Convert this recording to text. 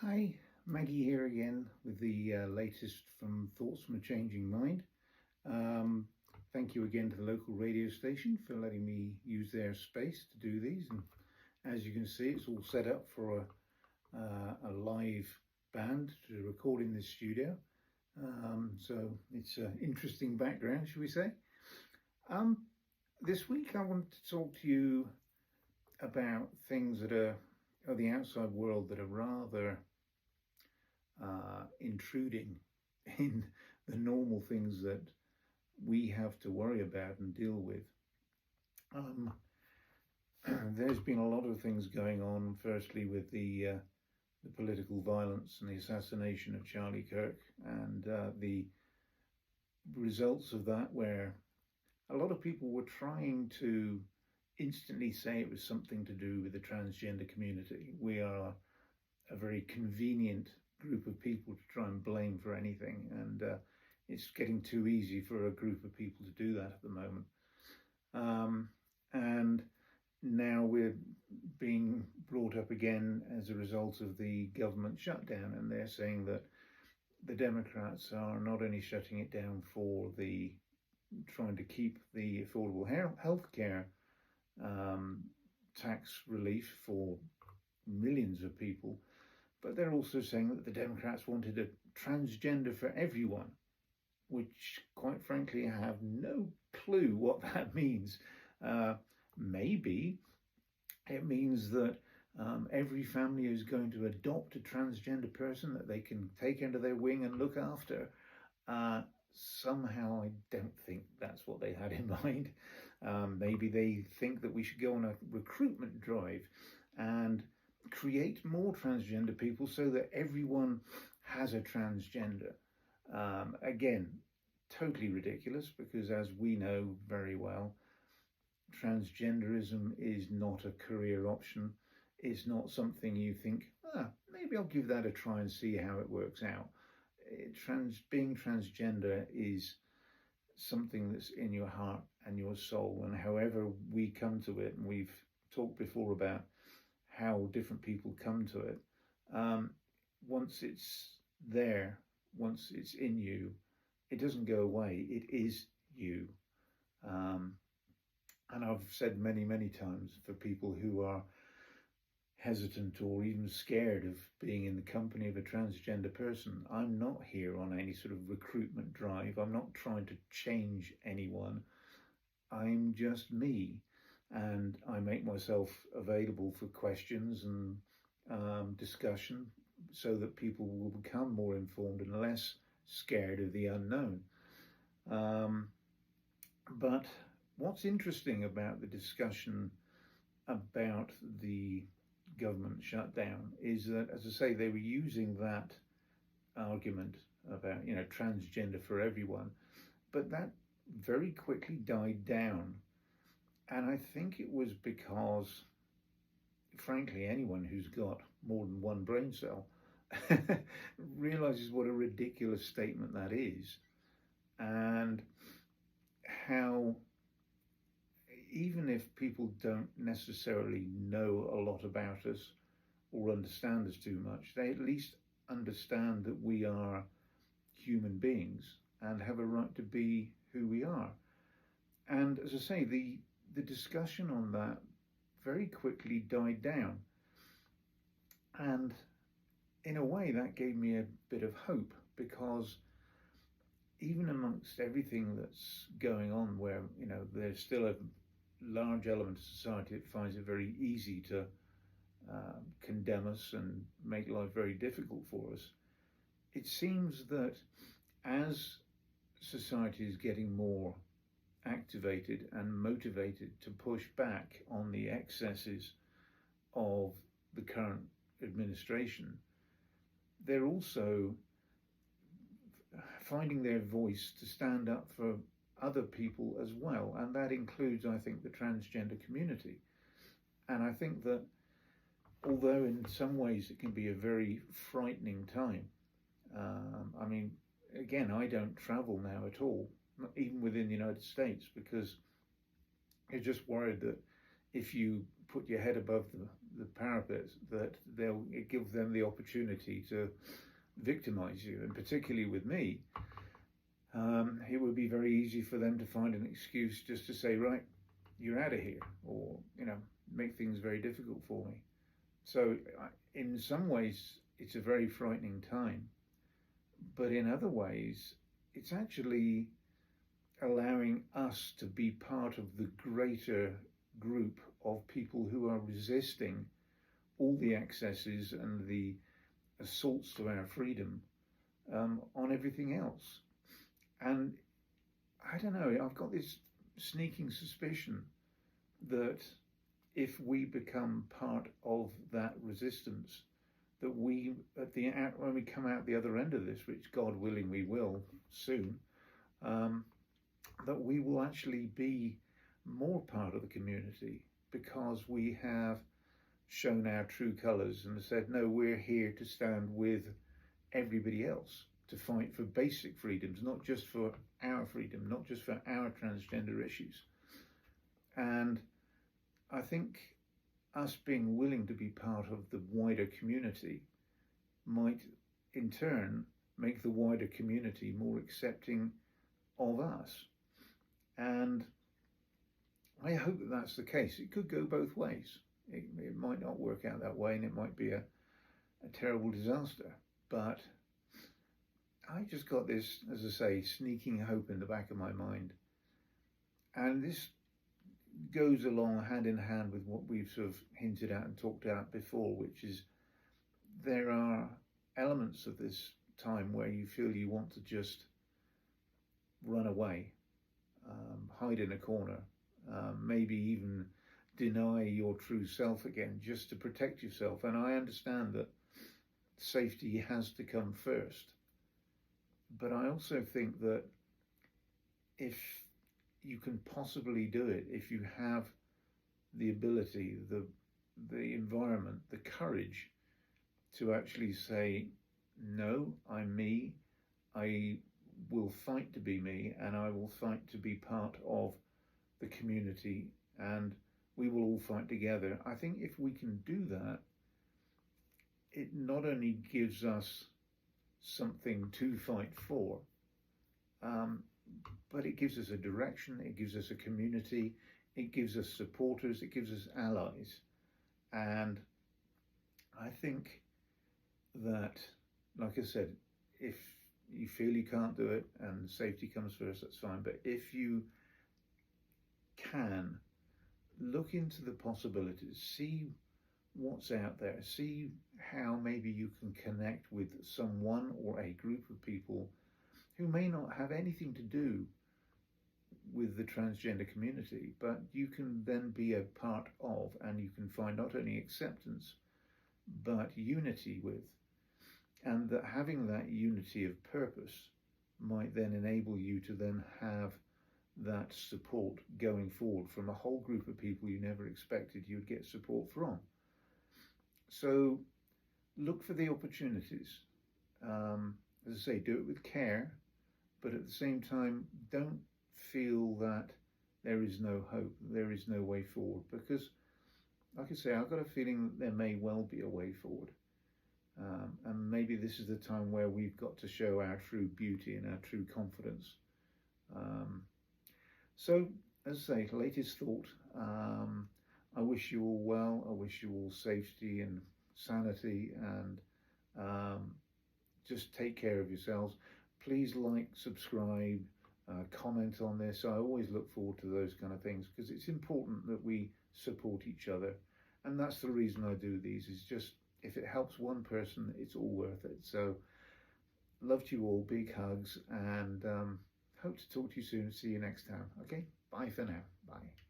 Hi, Maggie here again with the latest from Thoughts from a Changing Mind. Um, Thank you again to the local radio station for letting me use their space to do these. And as you can see, it's all set up for a live band to record in this studio. So it's an interesting background, should we say. Um, this week, I want to talk to you about things that are the outside world that are rather intruding in the normal things that we have to worry about and deal with. Um, there's been a lot of things going on. Firstly, with the political violence and the assassination of Charlie Kirk, and the results of that, where a lot of people were trying to instantly say it was something to do with the transgender community. We are a very convenient group of people to try and blame for anything, and it's getting too easy for a group of people to do that at the moment. And now we're being brought up again as a result of the government shutdown, and they're saying that the Democrats are not only shutting it down for the trying to keep the affordable health care tax relief for millions of people, but they're also saying that the Democrats wanted a transgender for everyone, which, quite frankly, I have no clue what that means. Maybe it means that every family is going to adopt a transgender person that they can take under their wing and look after. Somehow, I don't think that's what they had in mind. Maybe they think that we should go on a recruitment drive and create more transgender people so that everyone has a transgender. Again, totally ridiculous, because as we know very well, transgenderism is not a career option. It's not something you think, maybe I'll give that a try and see how it works out. Being transgender is something that's in your heart and your soul, and however we come to it, and we've talked before about how different people come to it. Once it's there, once it's in you, it doesn't go away. It is you. And I've said many, many times, for people who are hesitant or even scared of being in the company of a transgender person, I'm not here on any sort of recruitment drive. I'm not trying to change anyone. I'm just me. And I make myself available for questions and discussion, so that people will become more informed and less scared of the unknown. But what's interesting about the discussion about the government shutdown is that, as I say, they were using that argument about, transgender for everyone, but that very quickly died down. And I think it was because, frankly, anyone who's got more than one brain cell realizes what a ridiculous statement that is, and how, even if people don't necessarily know a lot about us or understand us too much, they at least understand that we are human beings and have a right to be who we are. And as I say, the discussion on that very quickly died down. And in a way, that gave me a bit of hope, because even amongst everything that's going on, where, there's still a large element of society that finds it very easy to condemn us and make life very difficult for us, it seems that as society is getting more activated and motivated to push back on the excesses of the current administration, they're also finding their voice to stand up for other people as well. And that includes, I think, the transgender community. And I think that although in some ways it can be a very frightening time, again, I don't travel now at all, not even within the United States, because you're just worried that if you put your head above the parapet, that it gives them the opportunity to victimize you. And particularly with me, it would be very easy for them to find an excuse just to say, right, you're out of here, or, make things very difficult for me. So in some ways, it's a very frightening time. But in other ways, it's actually allowing us to be part of the greater group of people who are resisting all the excesses and the assaults to our freedom on everything else. And I don't know, I've got this sneaking suspicion that if we become part of that resistance, that when we come out the other end of this, which God willing we will soon, that we will actually be more part of the community, because we have shown our true colours and said, no, we're here to stand with everybody else, to fight for basic freedoms, not just for our freedom, not just for our transgender issues. And I think us being willing to be part of the wider community might in turn make the wider community more accepting of us. And I hope that that's the case. It could go both ways. It might not work out that way, and it might be a terrible disaster. But I just got this, as I say, sneaking hope in the back of my mind. And this goes along hand in hand with what we've sort of hinted at and talked about before, which is there are elements of this time where you feel you want to just run away, hide in a corner, maybe even deny your true self again, just to protect yourself. And I understand that safety has to come first. But I also think that if you can possibly do it, if you have the ability, the environment, the courage to actually say, no, I'm me, I will fight to be me, and I will fight to be part of the community, and we will all fight together. I think if we can do that, it not only gives us something to fight for, but it gives us a direction, it gives us a community, it gives us supporters, it gives us allies. And I think that, like I said, if you feel you can't do it and safety comes first, that's fine. But if you can, look into the possibilities, see what's out there, see how maybe you can connect with someone or a group of people who may not have anything to do with the transgender community, but you can then be a part of, and you can find not only acceptance, but unity with. And that having that unity of purpose might then enable you to then have that support going forward from a whole group of people you never expected you'd get support from. So look for the opportunities. As I say, do it with care, but at the same time, don't feel that there is no hope, there is no way forward, because, like I say, I've got a feeling that there may well be a way forward. And maybe this is the time where we've got to show our true beauty and our true confidence. So, as I say, latest thought, I wish you all well, I wish you all safety and sanity, and just take care of yourselves. Please like, subscribe, comment on this. I always look forward to those kind of things, because it's important that we support each other. And that's the reason I do these, is just, if it helps one person, it's all worth it. So, love to you all, big hugs, and hope to talk to you soon. See you next time. Okay, bye for now. Bye.